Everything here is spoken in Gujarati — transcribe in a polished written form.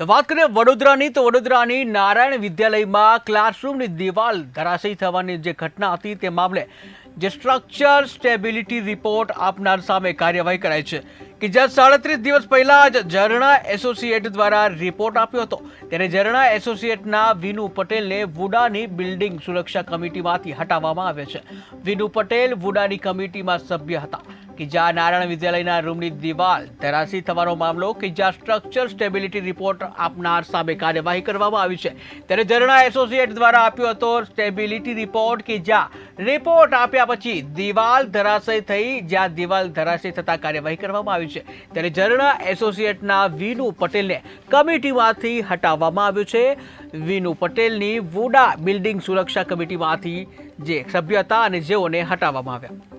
તો વાત કરીએ વડોદરાની તો વડોદરાની નારાયણ વિદ્યાલયમાં ક્લાસરૂમની દિવાલ ધરાશયી થવાની જે ઘટના હતી તે મામલે જે સ્ટ્રક્ચર સ્ટેબિલિટી રિપોર્ટ આપનાર સામે કાર્યવાહી કરાઈ છે કે જ્યાં 37 દિવસ પહેલા જ ઝરણા એસોસિએટ દ્વારા રિપોર્ટ આપ્યો હતો ત્યારે ઝરણા એસોસિએટના વિનુ પટેલને વુડાની બિલ્ડિંગ સુરક્ષા કમિટીમાંથી હટાવવામાં આવ્યા છે. વિનુ પટેલ વુડાની કમિટીમાં સભ્ય હતા કે જ્યાં નારાયણ વિદ્યાલયના રૂમની દિવાલ ધરાશયી થવાનો મામલો કે જ્યાં સ્ટ્રક્ચર સ્ટેબિલિટી રિપોર્ટ આપનાર સામે કાર્યવાહી કરવામાં આવી છે ત્યારે ઝરણા એસોસિએટ દ્વારા આપ્યો હતો સ્ટેબિલિટી રિપોર્ટ કે જ્યાં રિપોર્ટ આપ્યા પછી દિવાલ ધરાશયી થઈ જ્યાં દિવાલ ધરાશયી થતા કાર્યવાહી કરવામાં આવી છે ત્યારે ઝરણા એસોસિએટના વિનુ પટેલને કમિટીમાંથી હટાવવામાં આવ્યો છે. વિનુ પટેલની વુડા બિલ્ડિંગ સુરક્ષા કમિટીમાંથી જે સભ્ય હતા અને જેઓને હટાવવામાં આવ્યા.